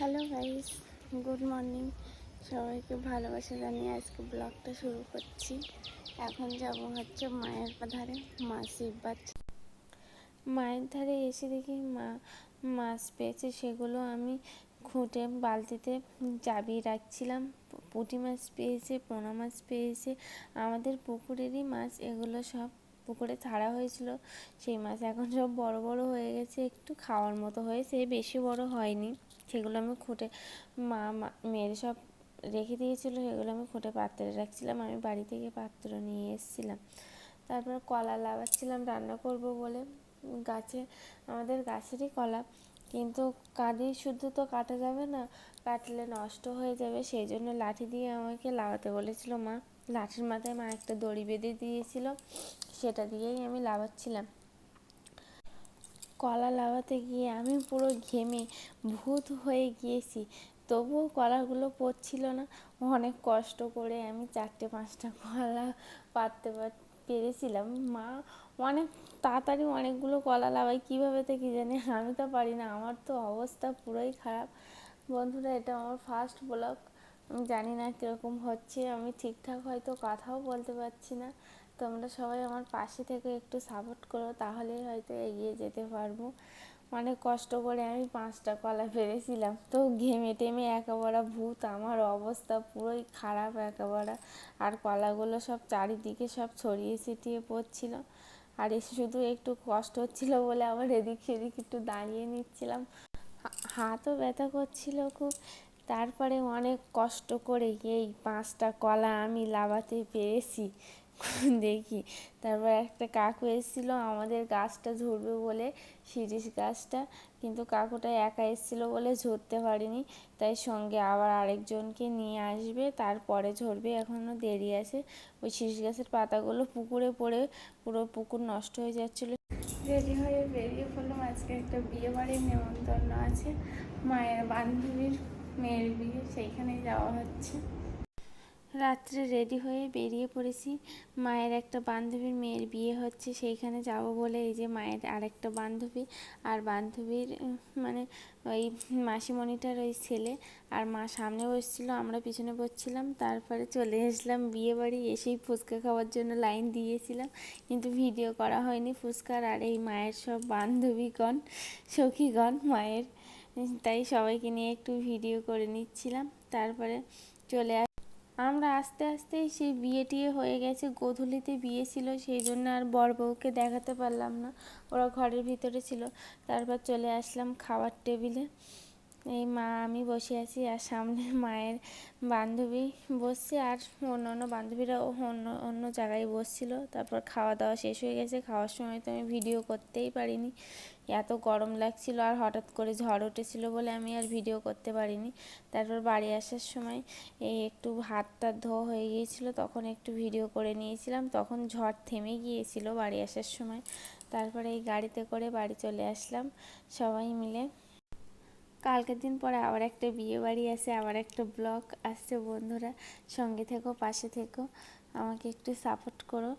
Hello guys, good morning. সবাইকে ভালোবাসা জানিয়ে আজকে ব্লগটা শুরু করছি। এখন যাব হচ্ছে মায়ের ধারে, মাসির বাচ্চা। মায়ের ধারে এসে দেখি মা মাছ পেয়েছে, সেগুলো আমি খুঁটে বালতিতে চাবিয়ে রাখছিলাম। পুঁটি মাছ পেয়েছে, পোনা মাছ পেয়েছে, আমাদের পুকুরেরই মাছ। এগুলো সব পুকুরে ছাড়া হয়েছিল, সেই মাছ এখন সব বড় বড় হয়ে গেছে, একটু খাওয়ার মতো হয়েছে, বেশি বড় হয়নি। সেগুলো আমি খুঁটে মা মেরে সব রেখে দিয়েছিলো, সেগুলো আমি খুঁটে পাত্রে রাখছিলাম। আমি বাড়ি থেকে পাত্র নিয়ে এসেছিলাম। তারপর কলা লাগাচ্ছিলাম রান্না করব বলে। গাছে, আমাদের গাছেরই কলা, কিন্তু কাঁদি শুদ্ধ তো কাটা যাবে না, কাটলে নষ্ট হয়ে যাবে, সেই জন্য লাঠি দিয়ে আমাকে লাগাতে বলেছিল মা। লাঠির মাথায় মা একটা দড়ি বেঁধে দিয়েছিল, সেটা দিয়েই আমি লাগাচ্ছিলাম। কলা লাগাতে গিয়ে আমি পুরো ঘেমে ভূত হয়ে গিয়েছি, তবুও কলাগুলো পড়ছিল না। অনেক কষ্ট করে আমি 4-5টা কলা পারতে পেরেছিলাম। মা অনেক তাড়াতাড়ি অনেকগুলো কলা লাগাই, কীভাবে তো কী জানি, আমি তো পারি না। আমার তো অবস্থা পুরোই খারাপ। বন্ধুরা, এটা আমার ফার্স্ট ব্লগ। আমি জানি না কীরকম হচ্ছে, আমি ঠিকঠাক হয়তো কথাও বলতে পারছি না। তোমরা সবাই আমার পাশে থেকে একটু সাপোর্ট করো, তাহলেই হয়তো এগিয়ে যেতে পারবো। অনেক কষ্ট করে আমি 5টা কলা পেরেছিলাম, তো ঘেমে টেমে একেবারে ভূত, আমার অবস্থা পুরোই খারাপ একেবারে। আর কলাগুলো সব চারিদিকে সব ছড়িয়ে ছিটিয়ে পড়ছিল, আর এসে শুধু একটু কষ্ট হচ্ছিলো বলে আবার এদিক সেদিক একটু দাঁড়িয়ে নিচ্ছিলাম। হাতও ব্যথা করছিল খুব। তারপরে অনেক কষ্ট করে এই 5টা কলা আমি লাগাতে পেরেছি দেখি। তারপর একটা কাকু এসেছিলো আমাদের গাছটা ঝরবে বলে, শিরীষ গাছটা, কিন্তু কাকুটা একা এসেছিলো বলে ঝরতে পারিনি, তাই সঙ্গে আবার আরেকজনকে নিয়ে আসবে, তারপরে ঝরবে, এখনও দেরি আছে। ওই শিরীষ গাছের পাতাগুলো পুকুরে পড়ে পুরো পুকুর নষ্ট হয়ে যাচ্ছিলো। রেডি হয়ে বেরিয়ে পড়লাম। আজকে একটা বিয়ে বাড়ির নেমন্তন্ন আছে, মায়ের বান্ধবীর মেয়ের বিয়ে, সেইখানেই যাওয়া হচ্ছে। রাত্রে রেডি হয়ে বেরিয়ে পড়েছি, মায়ের একটা বান্ধবীর মেয়ের বিয়ে হচ্ছে, সেইখানে যাব বলে। এই যে মায়ের আরেকটা বান্ধবী, আর বান্ধবীর মানে ওই মাসিমণিটার ওই ছেলে, আর মা সামনে বসছিল, আমরা পিছনে বসছিলাম। তারপরে চলে আসলাম বিয়ে বাড়ি। এসেই ফুচকা খাওয়ার জন্য লাইন দিয়েছিলাম, কিন্তু ভিডিও করা হয়নি ফুচকার। আর এই মায়ের সব বান্ধবীগণ, সখীগণ মায়ের, তাই সবাইকে নিয়ে একটু ভিডিও করে নিচ্ছিলাম। তারপরে চলে আমরা আস্তে আস্তেই সেই বিয়ে টিয়ে হয়ে গেছে, গোধূলিতে বিয়ে ছিল, সেই জন্য আর বর বউকে দেখাতে পারলাম না, ওরা ঘরের ভিতরে ছিল। তারপর চলে আসলাম খাওয়ার টেবিলে। এই মা আমি বসে আছি, আর সামনে মায়ের বান্ধবী বসছে, আর অন্য অন্য বান্ধবীরাও অন্য অন্য জায়গায় বসছিল। তারপর খাওয়া দাওয়া শেষ হয়ে গেছে। খাওয়ার সময় তো আমি ভিডিও করতেই পারিনি, এত গরম লাগছিল, আর হঠাৎ করে ঝড় উঠেছিল বলে আমি আর ভিডিও করতে পারিনি। তারপর বাড়ি আসার সময় এই একটু হাত টাত ধোয়া হয়ে গিয়েছিলো, তখন একটু ভিডিও করে নিয়েছিলাম, তখন ঝড় থেমে গিয়েছিল বাড়ি আসার সময়। তারপরে এই গাড়িতে করে বাড়ি চলে আসলাম সবাই মিলে। কালকের দিন পরে আবার একটা বিয়ে বাড়ি আছে, আবার একটা ব্লগ আসছে। বন্ধুরা, সঙ্গে থেকো, পাশে থেকো, আমাকে একটু সাপোর্ট করো।